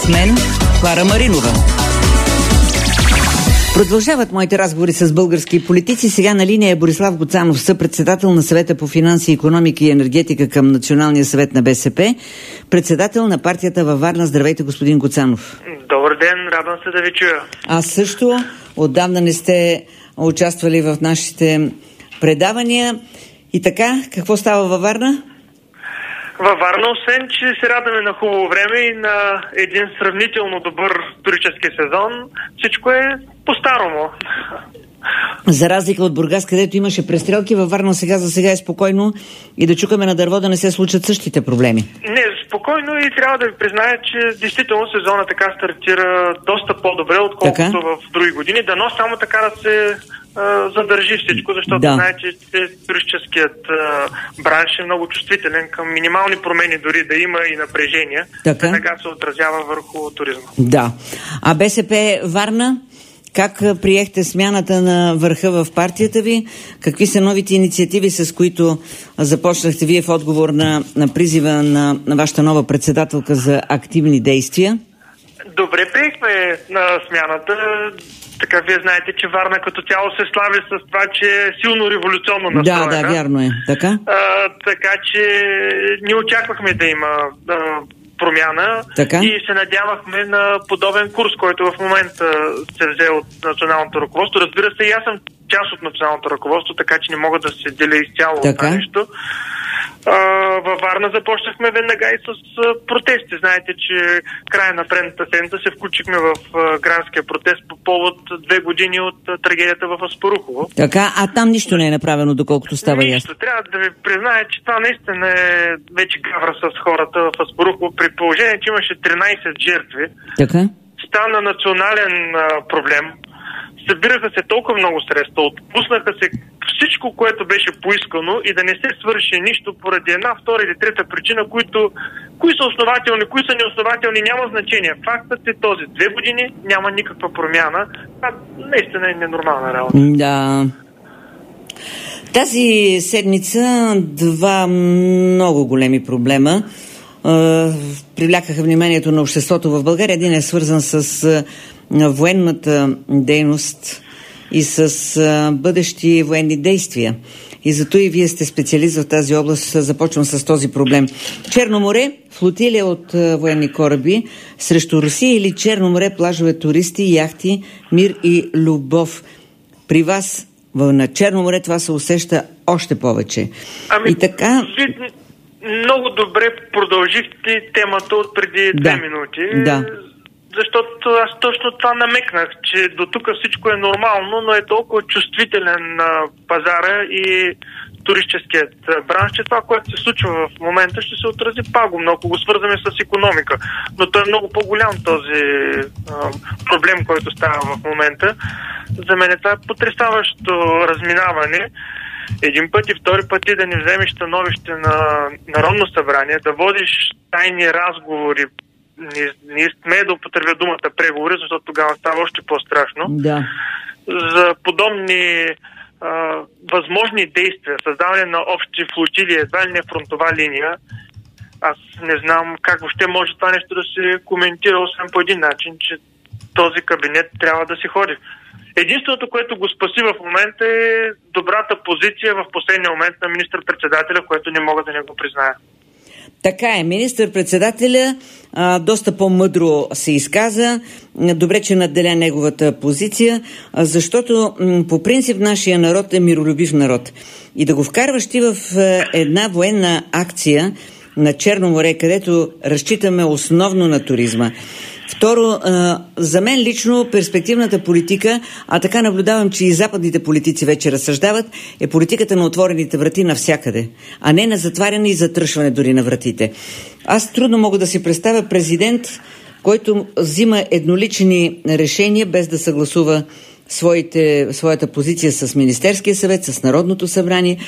С мен Клара Маринова. Продължават моите разговори с български политици. Сега на линия е Борислав Гуцанов, съпредседател на Съвета по финанси, икономика и енергетика към Националния съвет на БСП, председател на партията във Варна. Здравейте, господин Гуцанов. Добър ден, радвам се да ви чуя. Аз също. Отдавна не сте участвали в нашите предавания. И така, какво става във Варна? Във Варна, освен че се радваме на хубаво време и на един сравнително добър туристически сезон, всичко е по-старому. За разлика от Бургас, където имаше престрелки, във Варна за сега е спокойно и да чукаме на дърво да не се случат същите проблеми. Не, спокойно и трябва да ви призная, че действително сезона така стартира доста по-добре, отколкото в други години. Дано само така да се задържи всичко, защото знаете, че туристическият бранш е много чувствителен към минимални промени, дори да има и напрежение. Веднага се отразява върху туризма. Да. А БСП Варна? Как приехте смяната на върха в партията ви? Какви са новите инициативи, с които започнахте вие в отговор на призива на вашата нова председателка за активни действия? Добре приехме на смяната. Така, вие знаете, че Варна като цяло се слави с това, че е силно революционно настроена. Да, вярно е. Така? Така че ние очаквахме да има промяна и се надявахме на подобен курс, който в момента се взе от националното ръководство. Разбира се, и аз съм част от националното ръководство, така че не мога да се деля изцяло от това нещо. Във Варна започнахме веднага и с протести. Знаете, че края на предната седмица се включихме в гражданския протест по повод 2 години от трагедията в Аспарухово. Така, а там нищо не е направено, доколкото става ясно. Нищо. Трябва да ви призная, че това наистина е вече гавра с хората в Аспарухово. При положение, че имаше 13 жертви, стана национален проблем. Събираха се толкова много средства, отпуснаха се всичко, което беше поискано и да не се свърши нищо поради една, втора или трета причина, кои са основателни, кои са неоснователни, няма значение. Фактът е този. 2 години няма никаква промяна. Това наистина е ненормална работа. Да. Тази седмица два много големи проблема привлякаха вниманието на обществото в България. Един е свързан с военната дейност и с бъдещи военни действия. И зато и вие сте специалист в тази област. Започвам с този проблем. Черно море, флотилия от военни кораби срещу Русия или Черно море, плажове, туристи, яхти, мир и любов. При вас на Черно море това се усеща още повече. И така... Много добре продължихте темата от преди 2 минути. Да. Защото аз точно това намекнах, че до тук всичко е нормално, но е толкова чувствителен пазара и туристическият бранш, че това, което се случва в момента, ще се отрази пагубно, ако го свързваме с икономика. Но той е много по-голям този проблем, който става в момента. За мен това е потресаващо разминаване. Един път и втори път и да не вземеш становище на Народно събрание, да водиш тайни разговори. Не сме да употребя думата преговори, защото тогава става още по-страшно. Да. За подобни възможни действия, създаване на общи флотилии, едва ли не фронтова линия, аз не знам как въобще може това нещо да се коментира, освен по един начин, че този кабинет трябва да си ходи. Единственото, което го спаси в момента е добрата позиция в последния момент на министър-председателя, което не мога да не го призная. Така е. Министър-председателя доста по-мъдро се изказа. Добре, че надделя неговата позиция, защото по принцип нашия народ е миролюбив народ. И да го вкарваш ти в една военна акция на Черно море, където разчитаме основно на туризма. Второ, за мен лично перспективната политика, а така наблюдавам, че и западните политици вече разсъждават, е политиката на отворените врати навсякъде, а не на затваряне и затръшване дори на вратите. Аз трудно мога да си представя президент, който взима еднолични решения, без да съгласува своята позиция с Министерския съвет, с Народното събрание.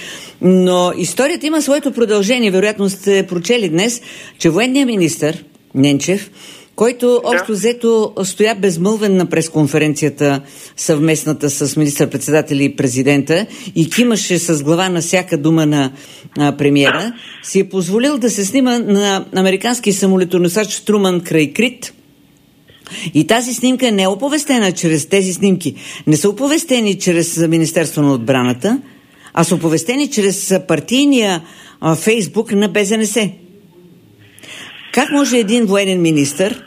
Но историята има своето продължение. Вероятно сте прочели днес, че военният министър Ненчев, който общо взето стоя безмълвен на пресконференцията съвместната с министър-председателя и президента и кимаше с глава на всяка дума на премиера, си е позволил да се снима на американски самолетоносач Труман край Крит И тази снимка не е оповестена чрез тези снимки. Не са оповестени чрез Министерство на отбраната, а са оповестени чрез партийния Фейсбук на БЗНС. Как може един военен министър,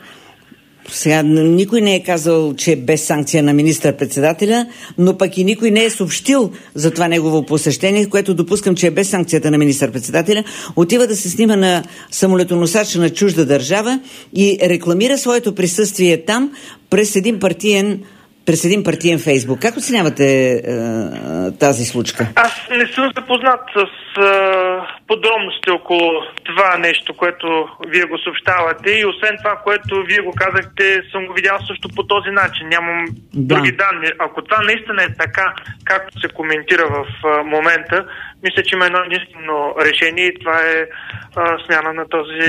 сега никой не е казал, че е без санкция на министър-председателя, но пък и никой не е съобщил за това негово посещение, което допускам, че е без санкцията на министър-председателя, отива да се снима на самолетоносач на чужда държава и рекламира своето присъствие там през един партиен Фейсбук. Как оценявате тази случка? Аз не съм запознат с подробности около това нещо, което вие го съобщавате, и освен това, което вие го казахте, съм го видял също по този начин. Нямам други данни. Ако това наистина е така, както се коментира в момента, мисля, че има едно единствено решение и това е смяна на този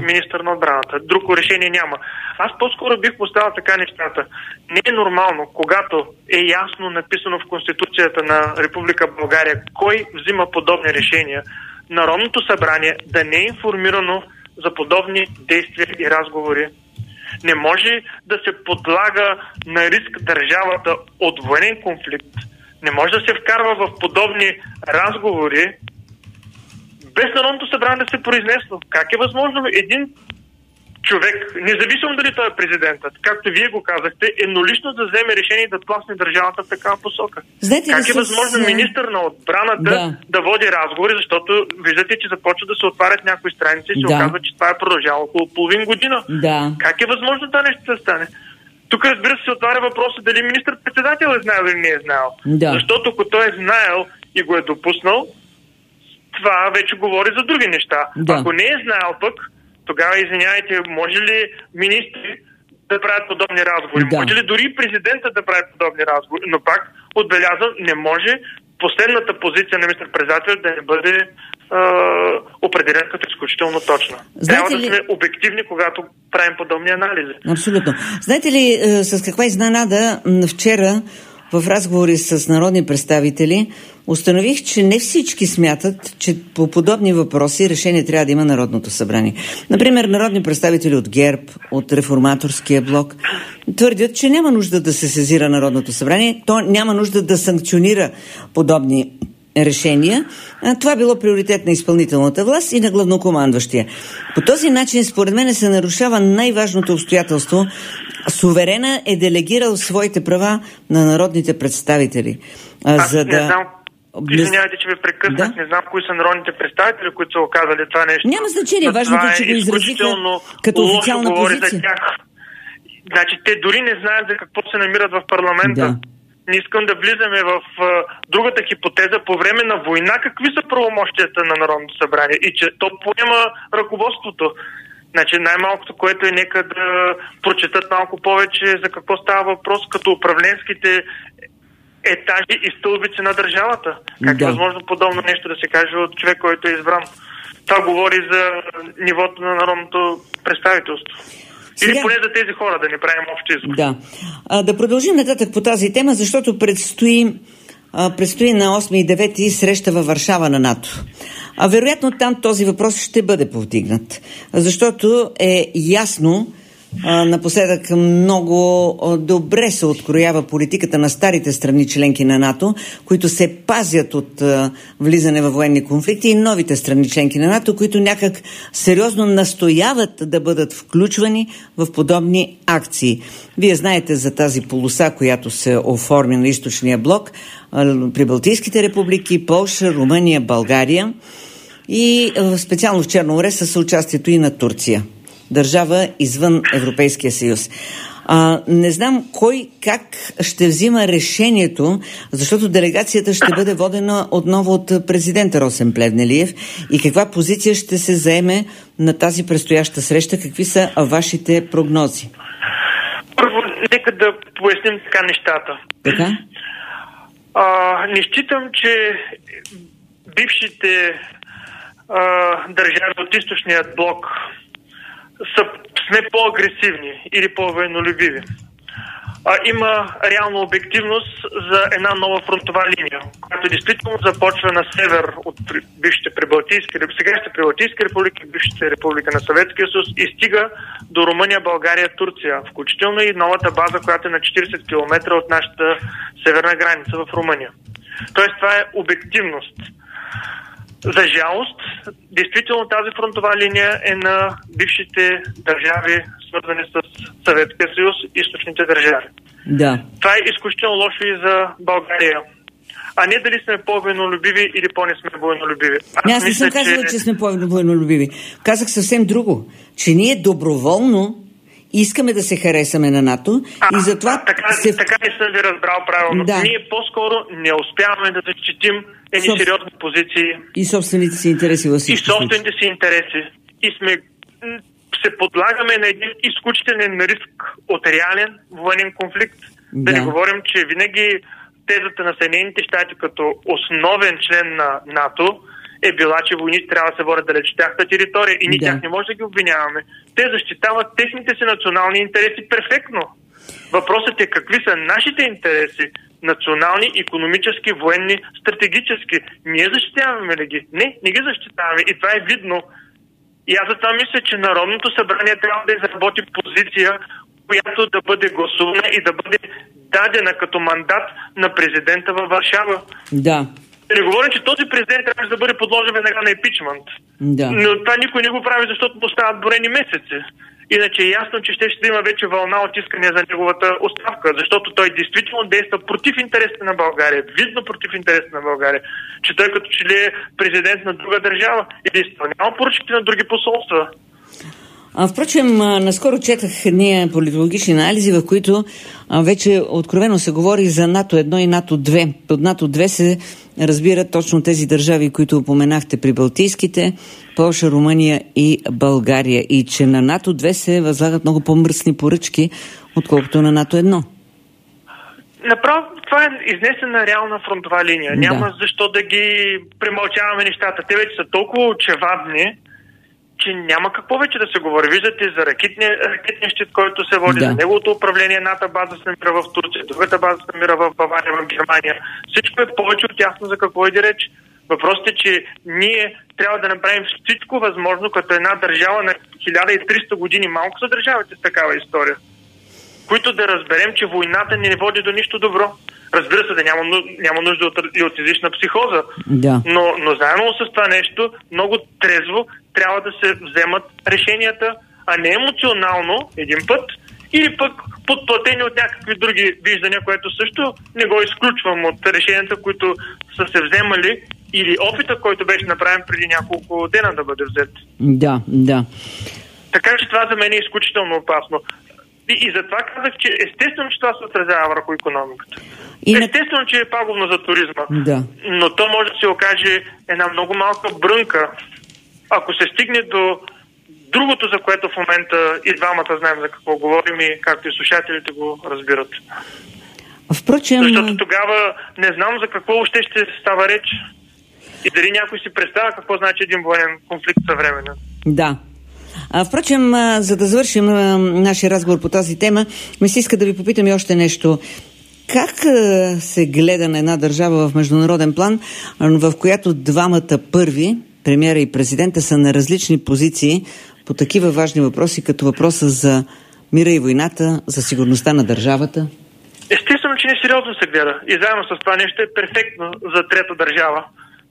министър на отбраната. Друго решение няма. Аз по-скоро бих поставил така нещата. Не е нормално, когато е ясно написано в Конституцията на Република България кой взима подобни решения, Народното събрание да не е информирано за подобни действия и разговори. Не може да се подлага на риск държавата от военен конфликт. Не може да се вкарва в подобни разговори без Народното събрание да се произнесло. Как е възможно един човек, независимо дали той е президентът, както вие го казахте, еднолично да вземе решение да тласне държавата в такава посока? Знаете, как е възможно министър на отбраната да води разговори, защото виждате, че започва да се отварят някои страници и се оказва, че това е продължало около половин година. Как е възможно това нещо да стане? Тук, разбира се, отваря въпроса дали министър-председател е знаел или не е знаел. Защото ако той е знаел и го е допуснал, това вече говори за други неща. Ако не е знаел пък, тогава, извинявайте, може ли министри да правят подобни разговори? Може ли дори президента да прави подобни разговори? Но пак отбелязвам, не може последната позиция на министър-председател да не бъде определен като изключително точна. Трябва да сме обективни, когато правим подобни анализи. Абсолютно. Знаете ли с каква изненада вчера в разговори с народни представители установих, че не всички смятат, че по подобни въпроси решение трябва да има Народното събрание. Например, народни представители от ГЕРБ, от Реформаторския блок твърдят, че няма нужда да се сезира Народното събрание, то няма нужда да санкционира подобни решения. Това било приоритет на изпълнителната власт и на главнокомандващия. По този начин, според мен, се нарушава най-важното обстоятелство. Суверена е делегирал своите права на народните представители. Извинявайте, че ви прекъснах. Не знам кои са народните представители, които са оказали това нещо. Няма значение. Важното е, че го изразиха като официална позиция. Значи, те дори не знаят за какво се намират в парламента. Не искам да влизаме в другата хипотеза. По време на война какви са правомощията на Народното събрание? И че то поема ръководството. Значи най-малкото, което е, нека да прочетат малко повече за какво става въпрос като управленските етажи и стълбици на държавата. Как е възможно подобно нещо да се каже от човек, който е избран? Това говори за нивото на народното представителство. Или поне за тези хора, да не правим общи изкуси. Да продължим нататък по тази тема, защото предстои на 8 и 9 среща във Варшава на НАТО. Вероятно там този въпрос ще бъде повдигнат, защото е ясно, напоследък много добре се откроява политиката на старите страни членки на НАТО, които се пазят от влизане във военни конфликти, и новите страни членки на НАТО, които някак сериозно настояват да бъдат включвани в подобни акции. Вие знаете за тази полоса, която се оформи на източния блок при Балтийските републики, Полша, Румъния, България и специално в Черно море с участието и на Турция. Държава извън Европейския съюз. Не знам кой как ще взима решението, защото делегацията ще бъде водена отново от президента Росен Плевнелиев, и каква позиция ще се заеме на тази предстояща среща? Какви са вашите прогнози? Първо, нека да поясним така нещата. Така? Не считам, че бившите държави от източният блок сме по-агресивни или по-военнолюбиви. има реална обективност за една нова фронтова линия, която действително започва на север от бившите сегашните прибалтийски републики, бившите република на Съветския съюз и стига до Румъния, България, Турция, включително и новата база, която е на 40 км от нашата северна граница в Румъния. Тоест това е обективност. За жалост, действително тази фронтова линия е на бившите държави, свързани с Съветския съюз, източните държави. Да. Това е изключително лошо и за България. А не дали сме по-войнолюбиви или по-не сме войнолюбиви. Аз не съм казала, че сме по-войнолюбиви. Казах съвсем друго. Че ние доброволно искаме да се харесаме на НАТО и затова... Така не съм ви разбрал правилно. Да. Ние по-скоро не успяваме да защитим едни сериозни позиции. И собствените си интереси във всички случаи. И собствените си интереси. И се подлагаме на един изключителен риск от реален военен конфликт. Да не говорим, че винаги тезата на Съединените щати като основен член на НАТО е била, че войните трябва да се водят далеч от тяхната територия и ние тях не може да ги обвиняваме. Те защитават техните си национални интереси перфектно. Въпросът е какви са нашите интереси, национални, икономически, военни, стратегически. Ние защитаваме ли ги? Не ги защитаваме и това е видно. И аз затова мисля, че Народното събрание трябва да изработи позиция, която да бъде гласувана и да бъде дадена като мандат на президента във Варшава. Да. Да не говорим, че този президент трябва да бъде подложен веднага на импичмент. Да. Но това никой не го прави, защото му стават броени месеци. Иначе е ясно, че ще има вече вълна от искане за неговата оставка, защото той действително действа против интересите на България, видно против интересите на България, че той като че ли е президент на друга държава или изпълнява поръчките на други посолства. Впрочем, наскоро четах едни политологични анализи, в които вече откровено се говори за НАТО 1 и НАТО 2. Под НАТО 2 се разбират точно тези държави, които упоменахте, прибалтийските, Полша, Румъния и България. И че на НАТО 2 се възлагат много по-мръсни поръчки, отколкото на НАТО 1. Направо това е изнесена реална фронтова линия. Да. Няма защо да ги премълчаваме нещата. Те вече са толкова очевадни, че няма какво вече да се говори. Виждате за ракетния щит, който се води, за неговото управление. Едната база се намира в Турция, другата база се намира в Бавария, в Германия. Всичко е повече от ясно за какво иде реч. Въпросът е, че ние трябва да направим всичко възможно като една държава на 1300 години. Малко са държавите с такава история, които да разберем, че войната не води до нищо добро. Разбира се, да няма нужда от излишна психоза. Да. Но заедно с това нещо, много трезво трябва да се вземат решенията, а не емоционално един път, или пък подплатени от някакви други виждания, което също не го изключвам от решенията, които са се вземали, или опита, който беше направен преди няколко дена да бъде взет. Да. Така че това за мен е изключително опасно. И затова казах, че естествено, че това се отразява върху икономиката. Естествено, че е пагубно за туризма. Да. Но то може да се окаже една много малка брънка, ако се стигне до другото, за което в момента и двамата знаем за какво говорим и както и слушателите го разбират. Впрочем... Защото тогава не знам за какво още ще става реч и дали някой си представя какво значи един военен конфликт съвременен. Да. Впрочем, за да завършим нашия разговор по тази тема, ми се иска да ви попитам и още нещо. Как се гледа на една държава в международен план, в която двамата първи, премиера и президента, са на различни позиции по такива важни въпроси, като въпроса за мира и войната, за сигурността на държавата? Естествено, че несериозно се гледа. И заедно с това нещо е перфектно за трета държава.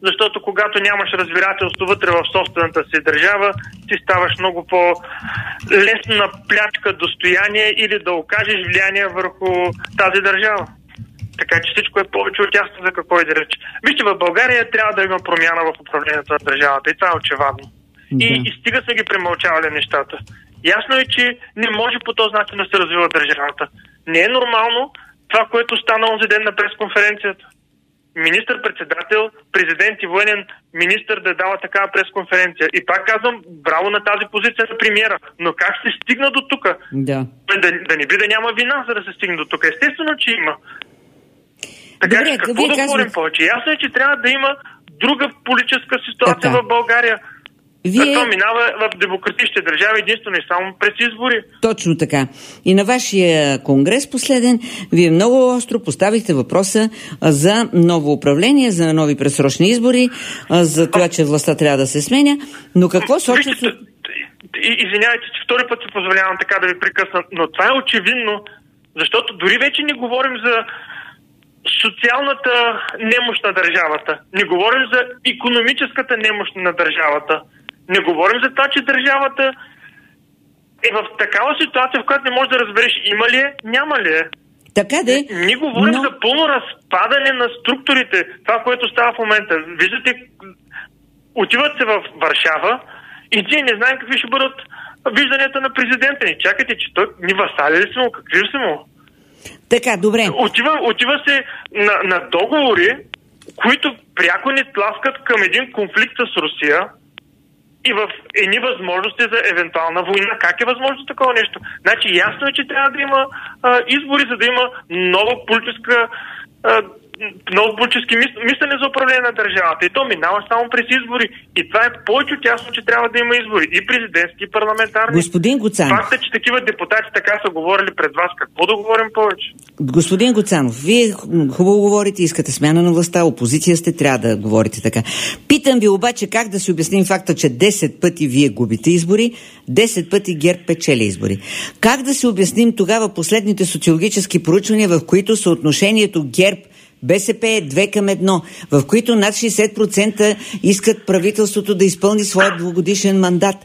Защото когато нямаш разбирателство вътре в собствената си държава, ти ставаш много по-лесна плячка достояние или да окажеш влияние върху тази държава. Така че всичко е повече от ясно за какво и да рече. Вижте, в България трябва да има промяна в управлението на държавата и това е очевадно. И стига са ги премълчавали нещата. Ясно е, че не може по този начин да се развива държавата. Не е нормално това, което стана онзи ден на пресконференцията. Министър-председател, президент и военен министър да дава такава пресконференция. И пак казвам, браво на тази позиция на премиера. Но как се стигна до тук? Да не би да няма вина, за да се стигне до тук. Естествено, че има. Така че какво да говорим повече? Ясно е, че трябва да има друга политическа ситуация в България. Това минава в демократичните държави единствено и само през избори. Точно така. И на вашия конгрес последен, вие много остро поставихте въпроса за ново управление, за нови предсрочни избори, за това, че властта трябва да се сменя. Но какво сочи... Извинявайте, че втори път се позволявам така да ви прекъсна, но това е очевидно, защото дори вече не говорим за социалната немощ на държавата. Не говорим за икономическата немощ на държавата. Не говорим за това, че държавата е в такава ситуация, в която не можеш да разбереш има ли е, няма ли е. Така де. Ние говорим за пълно разпадане на структурите. Това, което става в момента. Виждате, отиват се в Варшава и ние не знаем какви ще бъдат вижданията на президента ни. Чакайте, че той ни васали ли са му, какви са му? Така, добре. Отива се на договори, които пряко ни тласкат към един конфликт с Русия и в едни възможности за евентуална война. Как е възможно такова нещо? Значи ясно е, че трябва да има избори, за да има ново политически мислене за управление на държавата. И то минава само през избори. И това е повече от ясно, че трябва да има избори. И президентски, и парламентарни. Господин Гуцанов. Факт е, че такива депутати така са говорили пред вас. Какво да говорим повече? Господин Гуцанов, вие хубаво говорите, искате смяна на властта, опозиция сте, трябва да говорите така. Питам ви обаче как да си обясним факта, че 10 пъти вие губите избори, 10 пъти ГЕРБ печели избори. Как да си обясним тогава последните социологически проучвания, в които съотношението ГЕРБ БСП е 2:1, в които над 60% искат правителството да изпълни своя двугодишен мандат.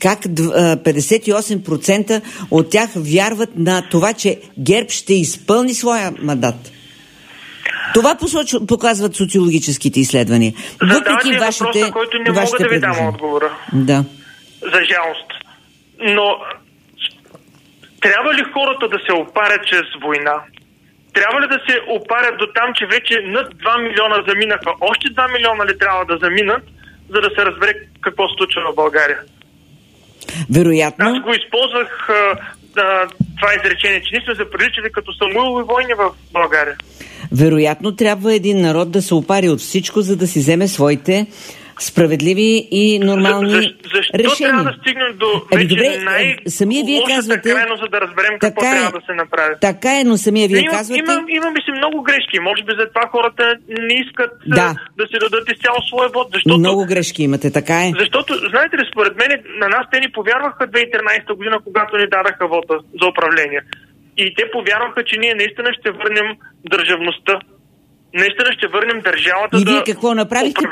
Как 58% от тях вярват на това, че ГЕРБ ще изпълни своя мандат? Това показват социологическите изследвания. Въпреки вашите, който не мога да ви дам отговора. Да. За жалост. Но трябва ли хората да се опарят чрез война? Трябва ли да се опарят до там, че вече над 2 милиона заминаха? Още 2 милиона ли трябва да заминат, за да се разбере какво се случва в България? Вероятно. Аз го използвах това изречение, че ние сме се приличали като Самуилови войни в България. Вероятно трябва един народ да се опари от всичко, за да си вземе своите справедливи и нормални решения. Защо трябва да стигнем до вече най-лошата крайност, за да разберем какво трябва да се направи? Така е, но самия вие казвате... Имаме си много грешки. Може би за това хората не искат да си дадат изцяло своя вод. Защото, много грешки имате, така е. Защото, знаете ли, според мен, на нас те ни повярваха 2013 година, когато ни дадаха вода за управление. И те повярваха, че ние наистина ще върнем държавността. Наистина ще върнем държавата и вие какво направихте?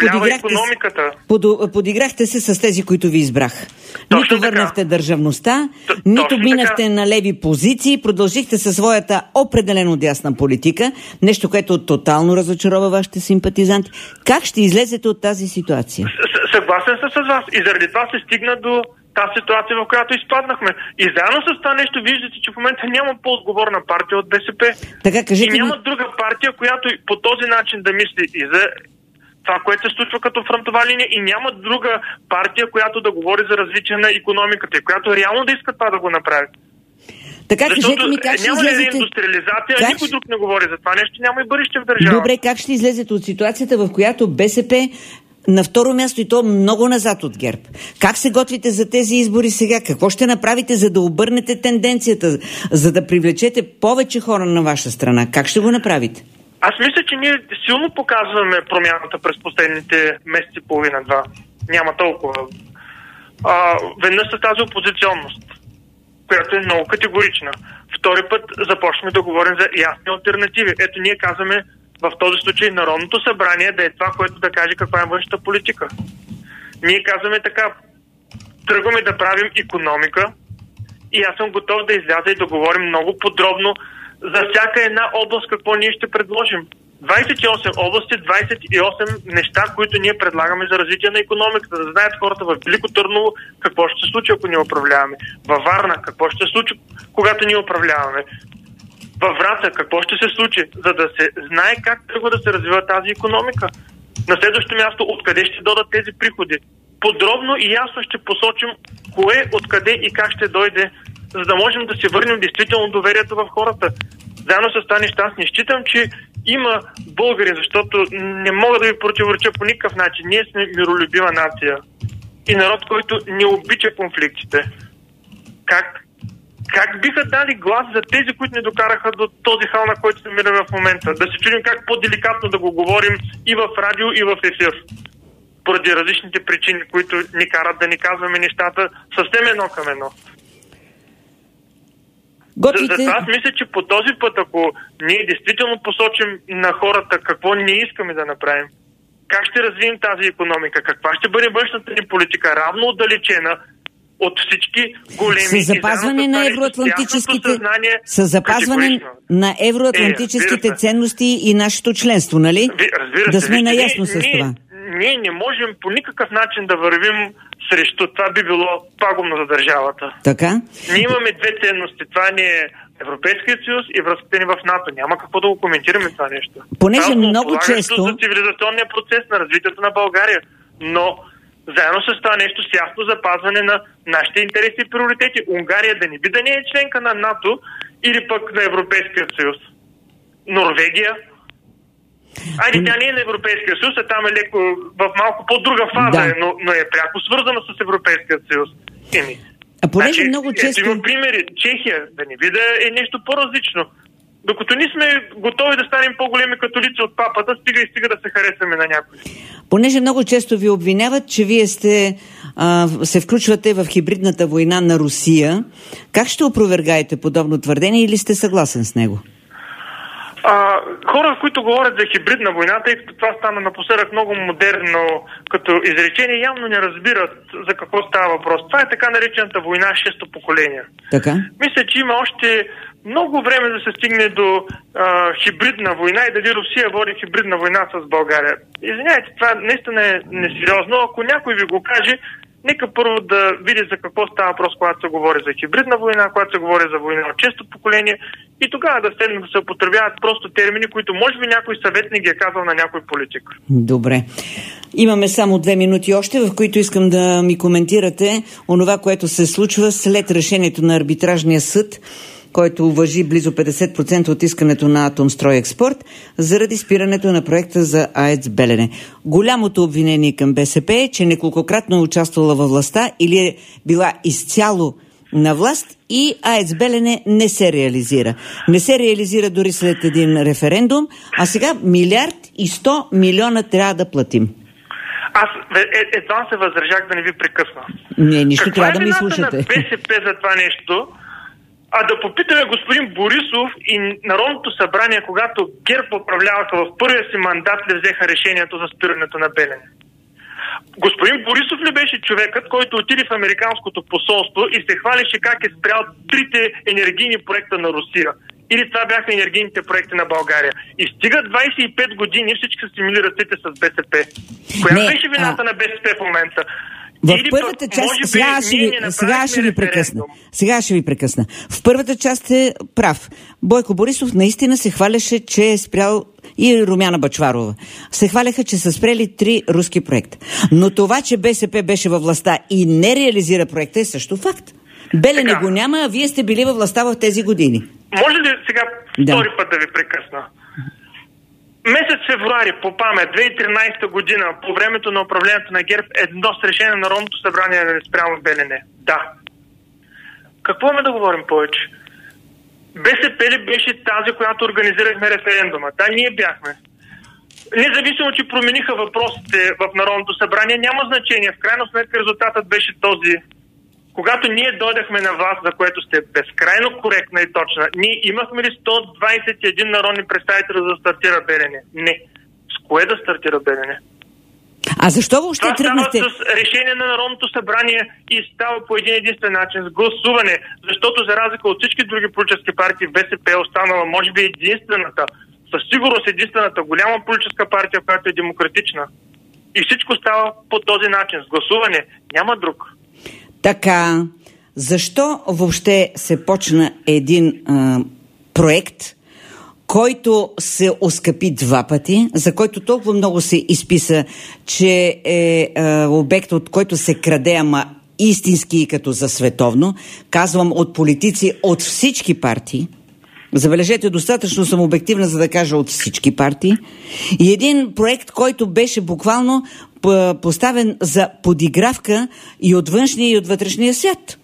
Подиграхте се с тези, които ви избрах. Нито върнахте държавността, нито минахте на леви позиции, продължихте със своята определено дясна политика, нещо, което тотално разочарова вашите симпатизанти. Как ще излезете от тази ситуация? Съгласен съм с вас. И заради това се стигна до тази ситуация, в която изпаднахме. И заедно с това нещо виждате, че в момента няма по-отговорна партия от БСП. Така, кажете, и няма друга партия, която по този начин да мисли и за това, което се случва като фронтова линия, и няма друга партия, която да говори за развитие на икономиката и която реално да иска това да го направи. Така, защото ми, как няма ли индустриализация, никой друг не говори за това нещо, няма и бъдеще в държава. Добре, как ще излезете от ситуацията, в която БСП на второ място и то много назад от ГЕРБ? Как се готвите за тези избори сега? Какво ще направите, за да обърнете тенденцията, за да привлечете повече хора на ваша страна? Как ще го направите? Аз мисля, че ние силно показваме промяната през последните месеци и половина-два. Няма толкова. Веднъж с тази опозиционност, която е много категорична. Втори път започваме да говорим за ясни алтернативи. Ето, ние казваме в този случай Народното събрание да е това, което да каже каква е външната политика. Ние казваме така: тръгваме да правим икономика и аз съм готов да изляза и да говорим много подробно за всяка една област какво ние ще предложим. 28 области, 28 неща, които ние предлагаме за развитие на икономиката, да знаят хората в Велико Търново какво ще се случи, ако ние управляваме. Във Варна какво ще се случи, когато ние управляваме. Във Враца какво ще се случи, за да се знае как тръгва да се развива тази икономика. На следващото място, откъде ще дойдат тези приходи. Подробно и ясно ще посочим кое, откъде и как ще дойде, за да можем да си върнем действително доверието в хората. Заедно с това неща, аз не считам, че има българи, защото не мога да ви противореча по никакъв начин. Ние сме миролюбива нация. и народ, който не обича конфликтите. Как биха дали глас за тези, които ни докараха до този хал, на който се намираме в момента? Да се чудим как по-деликатно да го говорим и в радио, и в ефир. Поради различните причини, които ни карат да ни казваме нещата съвсем едно към едно. Затова аз мисля, че по този път, ако ние действително посочим на хората какво ние искаме да направим, как ще развием тази икономика, каква ще бъде външната ни политика, равно отдалечена от всички големи... С запазване на евроатлантическите ценности и нашето членство, нали? Разбира се. Да сме наясно с това. Ние не можем по никакъв начин да вървим срещу. Това би било пагубно за държавата. Така? Ние имаме две ценности. Това ни е Европейския съюз и връзките ни в НАТО. Няма какво да го коментираме това нещо. Понеже много често... за цивилизационния процес на развитието на България. Но заедно с това нещо с ясно запазване на нашите интереси и приоритети. Унгария да не би да не е членка на НАТО или пък на Европейския съюз. Норвегия. Тя не е на Европейския съюз, а там е леко в малко по-друга фаза, да. но е пряко свързана с Европейския съюз. Понеже много често... Има примери. Чехия, да не вида е нещо по-различно. Докато ние сме готови да станем по-големи католици от папата, стига да се харесаме на някой. Понеже много често ви обвиняват, че вие се включвате в хибридната война на Русия, как ще опровергаете подобно твърдение или сте съгласен с него? Хора, които говорят за хибридна война, тъй като това стана напоследък много модерно като изречение, явно не разбират за какво става въпрос. Това е така наречената война 6-то поколение. Така? Мисля, че има още много време да се стигне до хибридна война и дали Русия води хибридна война с България. Извинявайте, това наистина е несериозно. Ако някой ви го каже, нека първо да види за какво става въпрос, когато се говори за хибридна война, когато се говори за война от 6-то поколение и тогава да седнем да се употребяват просто термини, които може би някой съветник ги е казал на някой политик. Добре. Имаме само 2 минути още, в които искам да ми коментирате онова, което се случва след решението на арбитражния съд, който важи близо 50% от искането на Атомстройекспорт заради спирането на проекта за АЕЦ Белене. Голямото обвинение към БСП е, че неколкократно е участвала във властта или е била изцяло на власт и АЕЦ Белене не се реализира. Не се реализира дори след един референдум, а сега 1,1 милиарда трябва да платим. Аз едва се въздържах да не ви прекъсна. Не, нищо трябва да ми слушате. Каква е вината на БСП за това нещо? Да попитаме господин Борисов и Народното събрание, когато ГЕРБ управляваха в първия си мандат, ли взеха решението за спирането на Белене? Господин Борисов ли беше човекът, който отиде в американското посолство и се хвалеше как е спрял 3 енергийни проекта на Русия? Или това бяха енергийните проекти на България? И стига 25 години всички са си мили ръцете с БСП. Коя беше вината на БСП в момента? В първата част, сега ще ви прекъсна. В първата част е прав. Бойко Борисов наистина се хваляше, че е спрял, и Румяна Бъчварова се хваляха, че са спрели 3 руски проекта. Но това, че БСП беше във властта и не реализира проекта, е също факт. Белене го няма, а вие сте били във властта в тези години. Може ли сега втори път да ви прекъсна? Месец февруари, по памет, 2013 година, по времето на управлението на ГЕРБ, едно с решение на Народното събрание да не спрямо Белене. Да. Какво имаме да говорим повече? БСП ли беше тази, която организирахме референдума? Да, ние бяхме. Независимо, че промениха въпросите в Народното събрание, няма значение. В крайна сметка резултатът беше този. Когато ние дойдахме на власт, за което сте безкрайно коректна и точна, ние имахме ли 121 народни представители за да стартира Белене? Не. С кое да стартира Белене? А защо въобще тръгнахте? Това става с решение на Народното събрание и става по един единствен начин, с гласуване. Защото за разлика от всички други политически партии, БСП е останала, може би, единствената, със сигурност единствената голяма политическа партия, която е демократична. И всичко става по този начин, с гласуване. Няма друг. Така, защо въобще се почна един проект, който се оскъпи 2 пъти, за който толкова много се изписа, че е обект, от който се краде, ама истински като за световно, казвам от политици от всички партии, забележете, достатъчно съм обективна, за да кажа от всички партии, и един проект, който беше буквално поставен за подигравка и от външния, и от вътрешния свят.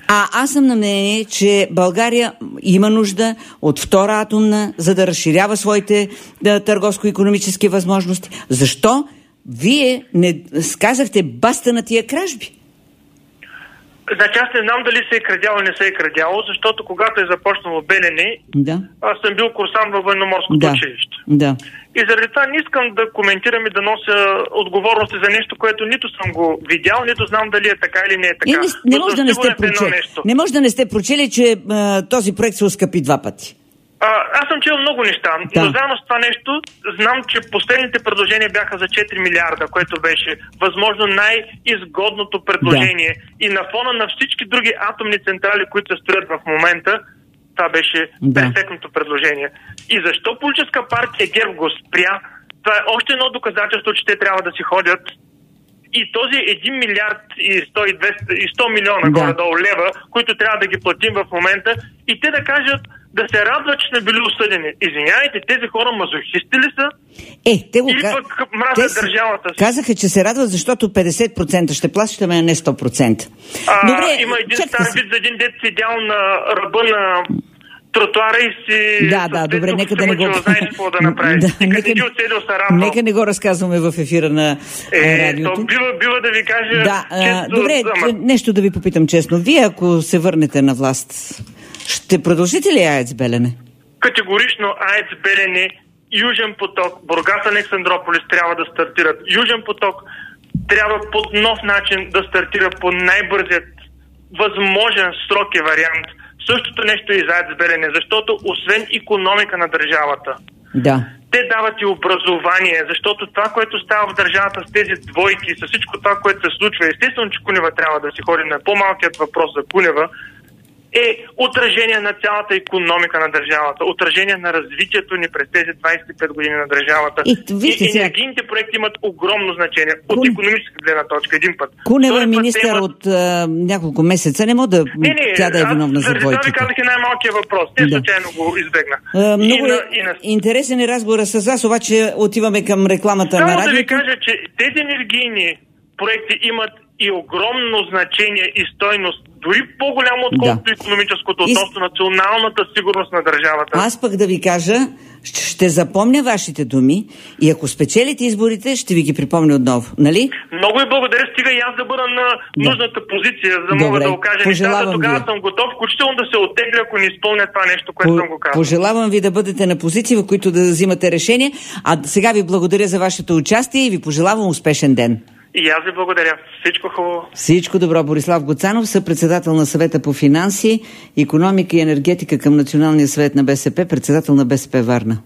Аз съм на мнение, че България има нужда от втора атомна, за да разширява своите търговско-икономически възможности. Защо вие не сказахте баста на тия кражби? Значи аз не знам дали се е крадяло или не се е крадяло, защото когато е започнало Белене, аз съм бил курсант във военноморското училище. Да. И заради това не искам да коментирам и да нося отговорности за нещо, което нито съм го видял, нито знам дали е така или не е така. Не може да не сте прочели. Не може да не сте прочели, че този проект се оскъпи 2 пъти. Аз съм чел много неща, но заедно с това нещо знам, че последните предложения бяха за 4 милиарда, което беше възможно най-изгодното предложение. И на фона на всички други атомни централи, които се строят в момента, това беше перфектното предложение. И защо политическа партия ГЕРБ го спря? Това е още едно доказателство, че те трябва да си ходят. И този 1 милиард и 100 милиона горе-долу лева, които трябва да ги платим в момента, и те да кажат, да се радват, че сме били осъдени. Извинявайте, тези хора мазохисти ли са? Те го или пък мразят държавата си? Казаха, че се радват, защото 50% ще плащаме, а не 100%. Добре, има един стар вид за един дет седял на ръба на тротуара и си... добре, нека да не го... Знаеш какво да направи. Нека не го разказваме в ефира на радиото. Бива да ви кажа... Добре, нещо да ви попитам честно. Вие, ако се върнете на власт, ще продължите ли АЕЦ Белене? Категорично АЕЦ Белене, Южен поток, Бургас Александрополис трябва да стартират. Южен поток трябва по нов начин да стартира по най-бързият възможен срок и вариант. Същото нещо и за АЕЦ Белене, защото освен икономика на държавата, те дават и образование, защото това, което става в държавата с тези двойки, с всичко това, което се случва, естествено, че Кунева трябва да си ходи на по-малкият въпрос за Кунева, е отражение на цялата икономика на държавата, отражение на развитието ни през тези 25 години на държавата. И енергийните проекти имат огромно значение от икономическа гледна точка, един път. Кунева е министър от няколко месеца, не мога да тя да е виновна за двойките. Това ви казах и най-малкият въпрос, не случайно го избегнах. Много интересен е разговора с вас, обаче отиваме към рекламата на радиото. Само да ви кажа, че тези енергийни проекти имат и огромно значение и стойност, дори по-голямо отколкото икономическото, относно националната сигурност на държавата. Аз пък да ви кажа, ще запомня вашите думи и ако спечелите изборите, ще ви ги припомня отново, нали? Много ви благодаря, стига и аз да бъда на нужната позиция, за да мога да окажа нещата. Тогава съм готов, включително да се оттегля, ако не изпълня това нещо, което съм го казал. Пожелавам ви да бъдете на позиции, в които да взимате решение. А сега ви благодаря за вашето участие и ви пожелавам успешен ден. И аз ви благодаря. Всичко хубаво. Всичко добро. Борислав Гуцанов, съпредседател на Съвета по финанси, икономика и енергетика към Националния съвет на БСП, председател на БСП Варна.